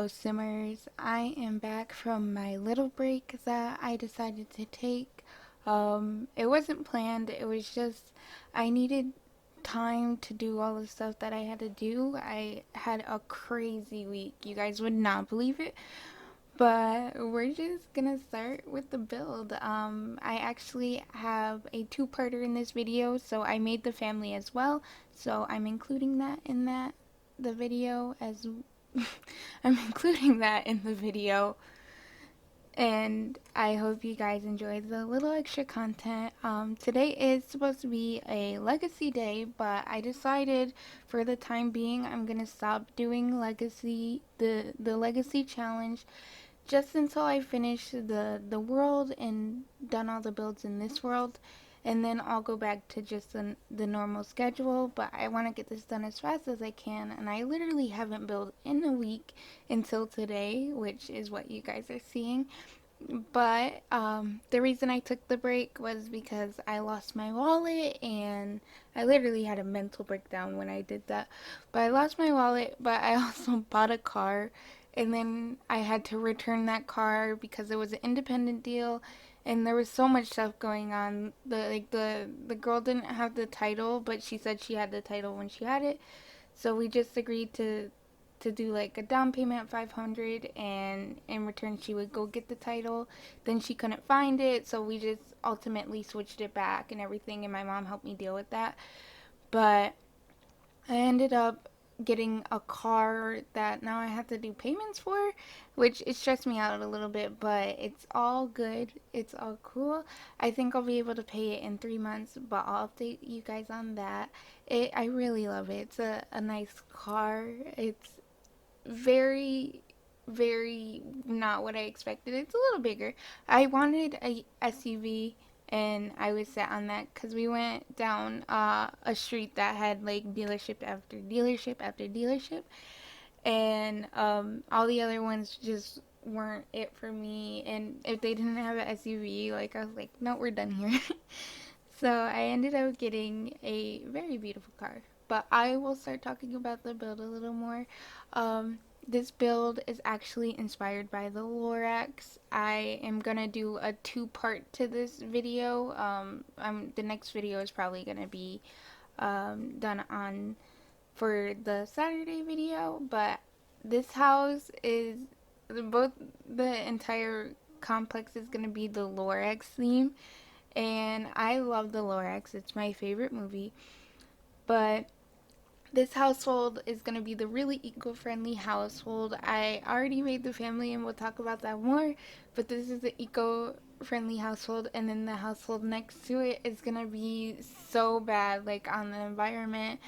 Hello Simmers, I am back from my little break that I decided to take. It wasn't planned, it was just I needed time to do all the stuff that I had to do. I had a crazy week, you guys would not believe it, but we're just gonna start with the build. I actually have a two-parter in this video, so I made the family as well, so I'm including that in the video as I'm including that in the video, and I hope you guys enjoy the little extra content. Today is supposed to be a legacy day, but I decided for the time being I'm gonna stop doing the legacy challenge just until I finish the world and done all the builds in this world, and then I'll go back to just the normal schedule. But I want to get this done as fast as I can, and I literally haven't built in a week until today, which is what you guys are seeing. But the reason I took the break was because I lost my wallet, and I literally had a mental breakdown when I did that. But I lost my wallet, but I also bought a car, and then I had to return that car because it was an independent deal, and there was so much stuff going on. The girl didn't have the title, but she said she had the title when she had it. So we just agreed to do like a down payment 500, and in return she would go get the title. Then she couldn't find it, so we just ultimately switched it back and everything, and my mom helped me deal with that. But I ended up getting a car that now I have to do payments for, which it stressed me out a little bit, but it's all good. It's all cool. I think I'll be able to pay it in 3 months, but I'll update you guys on that. I really love it. It's a nice car. It's very, very not what I expected. It's a little bigger. I wanted a SUV, and I was set on that because we went down a street that had like dealership after dealership after dealership, and all the other ones just weren't it for me. And if they didn't have an SUV, like I was like, no, we're done here. So I ended up getting a very beautiful car. But I will start talking about the build a little more. This build is actually inspired by the Lorax. I am gonna do a two-part to this video. The next video is probably gonna be done on for the Saturday video, but this house is both the entire complex is gonna be the Lorax theme, and I love the Lorax. It's my favorite movie. But this household is going to be the really eco-friendly household. I already made the family, and we'll talk about that more, but this is the eco-friendly household, and then the household next to it is going to be so bad, like, on the environment,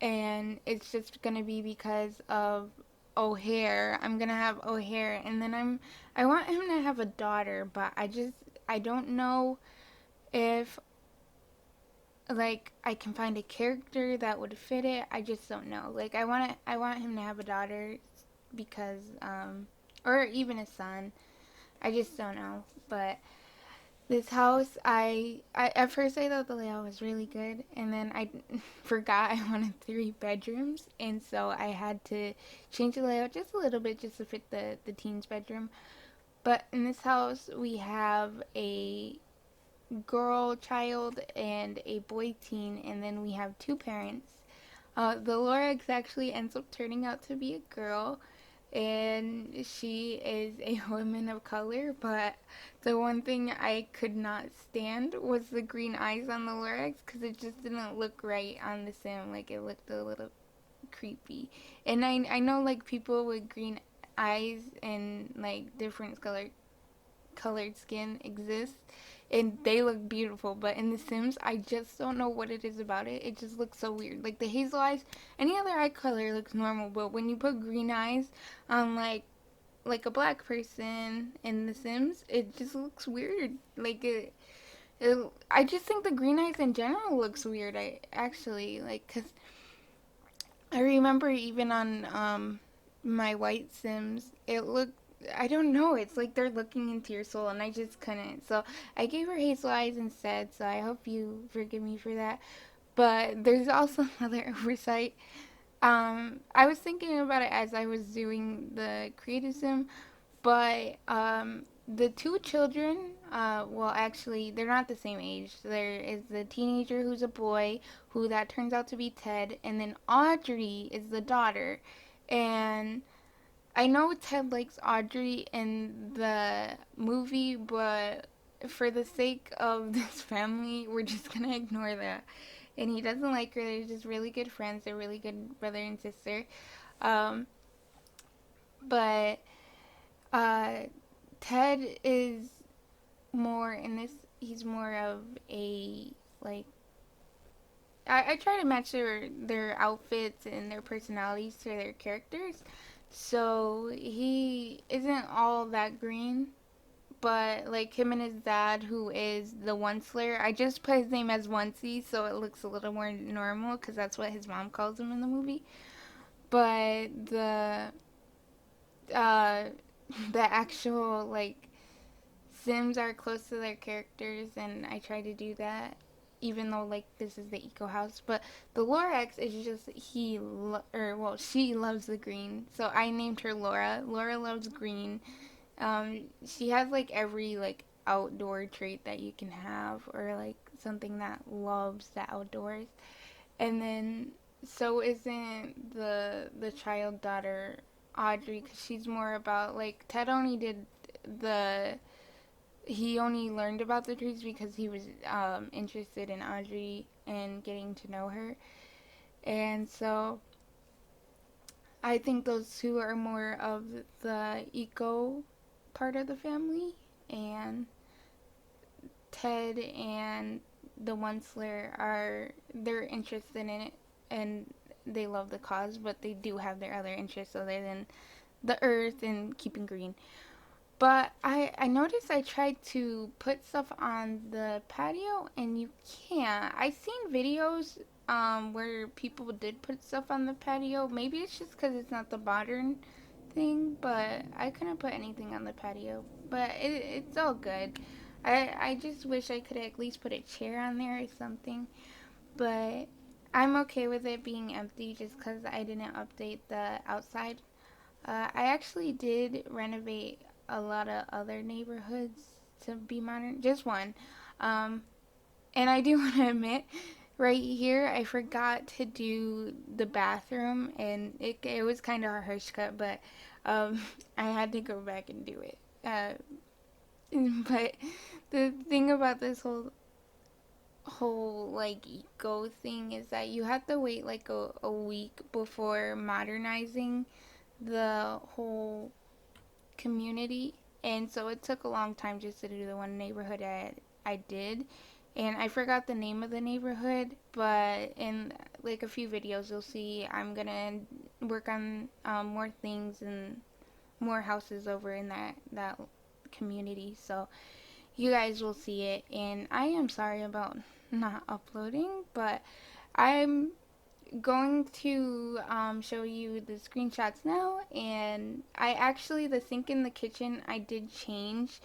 and it's just going to be because of O'Hare. I'm going to have O'Hare, and then I want him to have a daughter, but I don't know if like I can find a character that would fit it. I just don't know. Like I want him to have a daughter because or even a son. I just don't know. But this house, I at first I thought the layout was really good, and then I forgot I wanted 3 bedrooms, and so I had to change the layout just a little bit just to fit the teen's bedroom. But in this house we have a girl child and a boy teen, and then we have 2 parents. The Lorax actually ends up turning out to be a girl, and she is a woman of color, but the one thing I could not stand was the green eyes on the Lorax because it just didn't look right on the sim. Like, it looked a little creepy. And I know, like, people with green eyes and, like, different colored skin exists, and they look beautiful, but in the Sims I just don't know what it is about it. It just looks so weird. Like the hazel eyes, any other eye color looks normal, but when you put green eyes on like a black person in the Sims, it just looks weird. Like I just think the green eyes in general looks weird. I actually like, cuz I remember even on my white Sims, it looked, I don't know, it's like they're looking into your soul, and I just couldn't. So I gave her hazel eyes instead, so I hope you forgive me for that. But there's also another oversight. I was thinking about it as I was doing the creative sim, but the two children, well, actually, they're not the same age. There is the teenager who's a boy, who that turns out to be Ted, and then Audrey is the daughter. And I know Ted likes Audrey in the movie, but for the sake of this family, we're just gonna ignore that. And he doesn't like her. They're just really good friends. They're really good brother and sister. Um, but uh, Ted is more in this. He's more of a like. I try to match their outfits and their personalities to their characters. So he isn't all that green, but like him and his dad, who is the One Slayer, I just put his name as Onesie so it looks a little more normal because that's what his mom calls him in the movie. But uh, the actual like Sims are close to their characters, and I try to do that. Even though like this is the eco house, but the Lorax is just she loves the green, so I named her Laura. Laura loves green. She has like every like outdoor trait that you can have, or like something that loves the outdoors. And then so isn't the child daughter Audrey, because she's more about like Ted only did the he only learned about the trees because he was interested in Audrey and getting to know her. And so I think those two are more of the eco part of the family, and Ted and the One Slayer are they're interested in it and they love the cause, but they do have their other interests other than the earth and keeping green. But I noticed I tried to put stuff on the patio and you can't. I've seen videos where people did put stuff on the patio. Maybe it's just because it's not the modern thing, but I couldn't put anything on the patio. But it's all good. I just wish I could at least put a chair on there or something. But I'm okay with it being empty just because I didn't update the outside. I actually did renovate a lot of other neighborhoods to be modern. Just one. Um, and I do want to admit, right here, I forgot to do the bathroom, and it was kind of a harsh cut, but I had to go back and do it. But the thing about this whole like eco thing is that you have to wait like a week before modernizing the whole community, and so it took a long time just to do the one neighborhood that I did. And I forgot the name of the neighborhood, but in like a few videos you'll see I'm gonna work on more things and more houses over in that community, so you guys will see it. And I am sorry about not uploading, but I'm going to show you the screenshots now. And I actually, the sink in the kitchen I did change,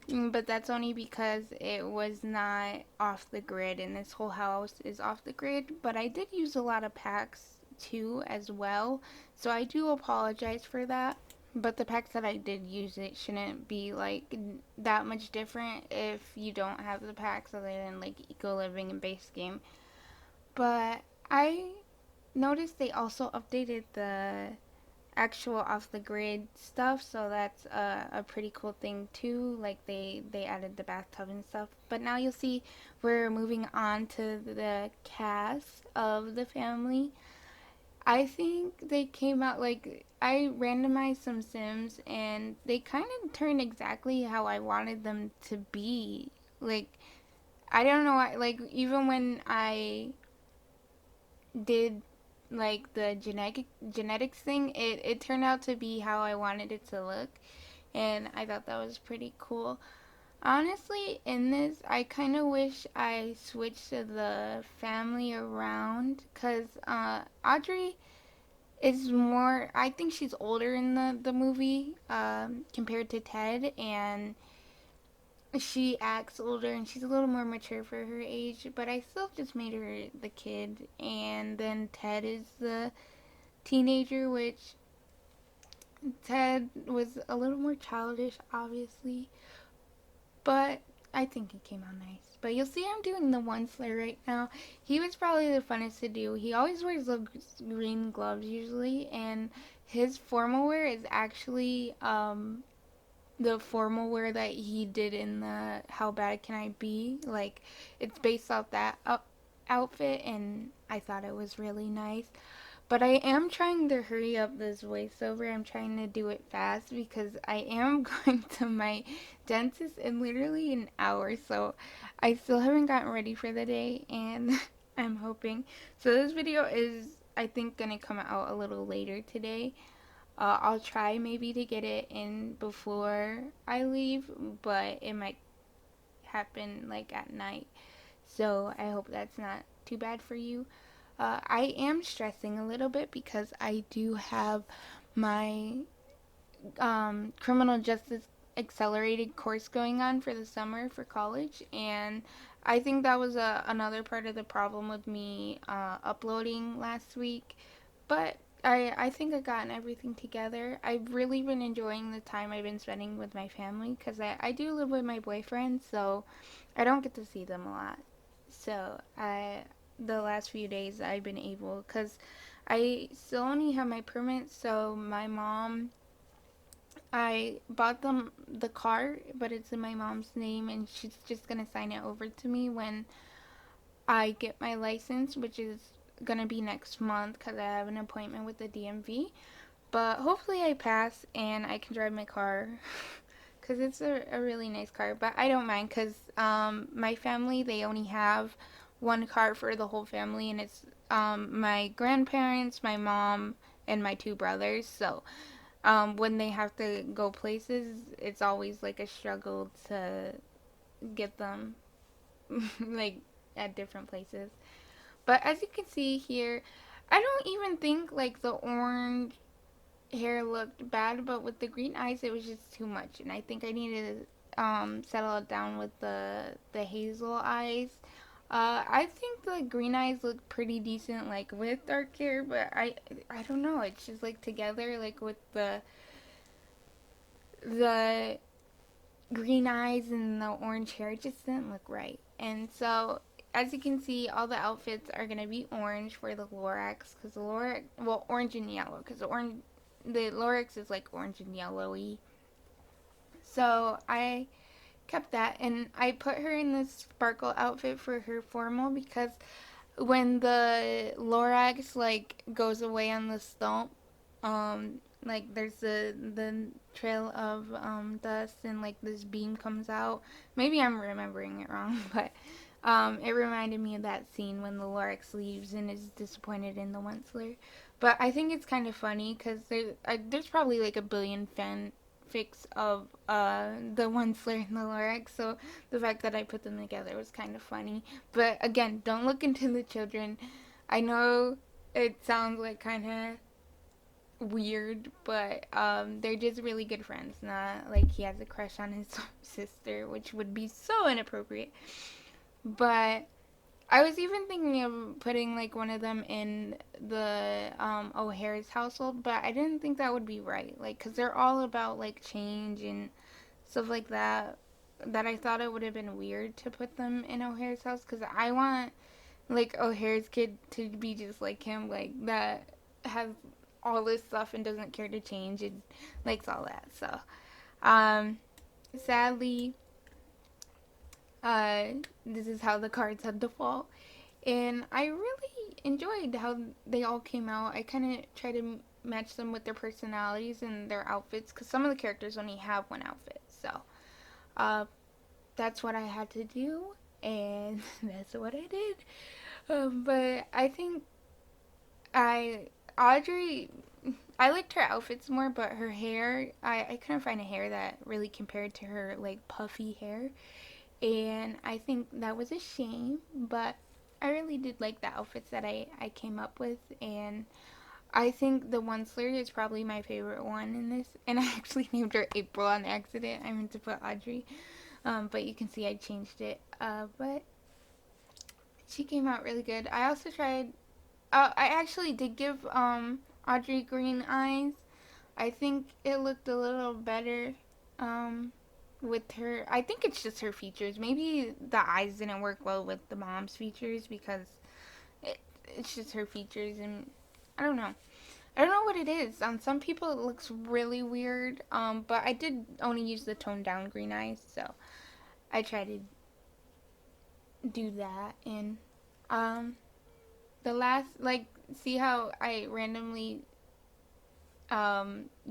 but that's only because it was not off the grid, and this whole house is off the grid. But I did use a lot of packs too as well, so I do apologize for that. But the packs that I did use, it shouldn't be like that much different if you don't have the packs other than like eco living and base game. But I noticed they also updated the actual off the grid stuff, so that's a pretty cool thing too. Like they added the bathtub and stuff. But now you'll see we're moving on to the cast of the family. I think they came out like I randomized some Sims and they kind of turned exactly how I wanted them to be. Like I don't know, like even when I did like the genetics thing, it turned out to be how I wanted it to look, and I thought that was pretty cool. Honestly, in this, I kind of wish I switched the family around, because Audrey is more, I think she's older in the movie compared to Ted, and she acts older and she's a little more mature for her age, but I still just made her the kid. And then Ted is teenager, which Ted was a little more childish, obviously, but I think it came out nice. But you'll see I'm doing the one Slayer right now. He was probably the funnest to do. He always wears the green gloves usually, and his formal wear is actually the formal wear that he did in the How Bad Can I Be? Like, it's based off that outfit, and I thought it was really nice. But I am trying to hurry up this voiceover. I'm trying to do it fast because I am going to my dentist in literally an hour. So I still haven't gotten ready for the day, and I'm hoping. So this video is, I think, going to come out a little later today. I'll try maybe to get it in before I leave, but it might happen like at night. So I hope that's not too bad for you. I am stressing a little bit because I do have my criminal justice accelerated course going on for the summer for college, and I think that was another part of the problem with me uploading last week. But I think I've gotten everything together. I've really been enjoying the time I've been spending with my family because I do live with my boyfriend, so I don't get to see them a lot. So the last few days I've been able, because I still only have my permit, so my mom, I bought them the car, but it's in my mom's name, and she's just gonna sign it over to me when I get my license, which is gonna be next month because I have an appointment with the DMV. But hopefully I pass and I can drive my car because it's a really nice car. But I don't mind because my family, they only have one car for the whole family, and it's my grandparents, my mom, and my two brothers. So when they have to go places, it's always like a struggle to get them like at different places. But as you can see here, I don't even think like the orange hair looked bad, but with the green eyes, it was just too much, and I think I needed to settle it down with the hazel eyes. I think the green eyes look pretty decent, like with dark hair, but I don't know. It's just like together, like with the green eyes and the orange hair, it just didn't look right. And so, as you can see, all the outfits are gonna be orange for the Lorax, because the Lorax, well, orange and yellow, because the Lorax is like orange and yellowy. So I kept that, and I put her in this sparkle outfit for her formal because when the Lorax like goes away on the stump, like there's the trail of dust and like this beam comes out. Maybe I'm remembering it wrong, but it reminded me of that scene when the Lorax leaves and is disappointed in the Onceler. But I think it's kind of funny because there's probably like a billion fanfics of the Onceler and the Lorax, so the fact that I put them together was kind of funny. But again, don't look into the children. I know it sounds like kind of weird, but they're just really good friends. Not like he has a crush on his sister, which would be so inappropriate. But I was even thinking of putting like one of them in the O'Hare's household, but I didn't think that would be right. Like, cause they're all about like change and stuff like that. That I thought it would have been weird to put them in O'Hare's house, cause I want like O'Hare's kid to be just like him, like that has all this stuff and doesn't care to change and likes all that. So, um, sadly, uh, this is how the cards had to fall. And I really enjoyed how they all came out. I kind of try to match them with their personalities and their outfits because some of the characters only have one outfit. So uh, that's what I had to do, and that's what I did. But I think I Audrey. I liked her outfits more, but her hair, I couldn't find a hair that really compared to her like puffy hair. And I think that was a shame, but I really did like the outfits that I came up with, and I think the Onceler is probably my favorite one in this, and I actually named her April on accident. I meant to put Audrey, but you can see I changed it, but she came out really good. I also tried, I actually did give Audrey Green eyes. I think it looked a little better um, with her. I think it's just her features. Maybe the eyes didn't work well with the mom's features because it, it's just her features, and I don't know. I don't know what it is. On some people, it looks really weird. But I did only use the toned down green eyes, so I tried to do that. And um, the last, like, see how I randomly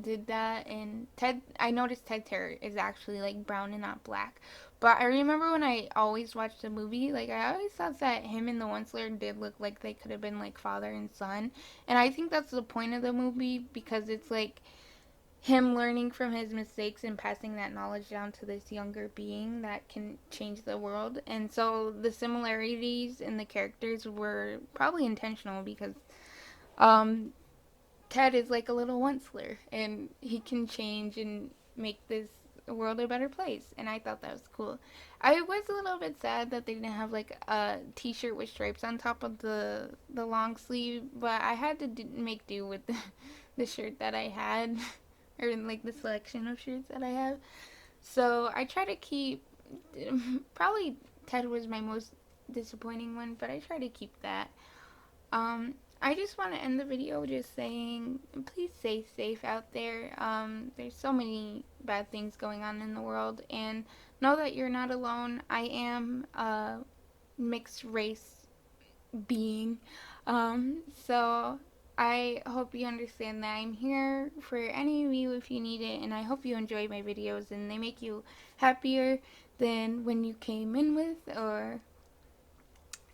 did that, and Ted, I noticed Ted's hair is actually like brown and not black. But I remember when I always watched the movie, like I always thought that him and the Onceler did look like they could have been like father and son. And I think that's the point of the movie, because it's like him learning from his mistakes and passing that knowledge down to this younger being that can change the world. And so the similarities in the characters were probably intentional, because um Ted is like a little Onceler, and he can change and make this world a better place. And I thought that was cool. I was a little bit sad that they didn't have like a T-shirt with stripes on top of the long sleeve, but I had to make do with the shirt that I had, or like the selection of shirts that I have. So I try to keep. Probably Ted was my most disappointing one, but I try to keep that. Um, I just want to end the video just saying, please stay safe out there. There's so many bad things going on in the world, and know that you're not alone. I am a mixed race being, so I hope you understand that I'm here for any of you if you need it, and I hope you enjoy my videos and they make you happier than when you came in with, or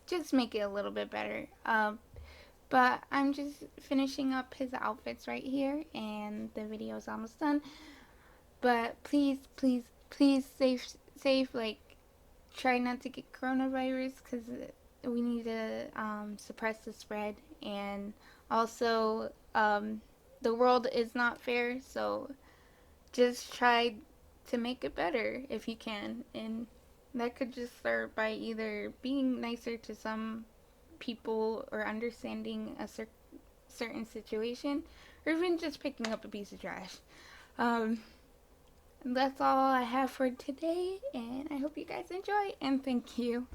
just make it a little bit better. But I'm just finishing up his outfits right here, and the video's almost done. But please, please, please, safe. Like, try not to get coronavirus, because we need to suppress the spread. And also, the world is not fair, so just try to make it better if you can. And that could just start by either being nicer to some people, or understanding a certain situation, or even just picking up a piece of trash. Um, that's all I have for today, and I hope you guys enjoy, and thank you.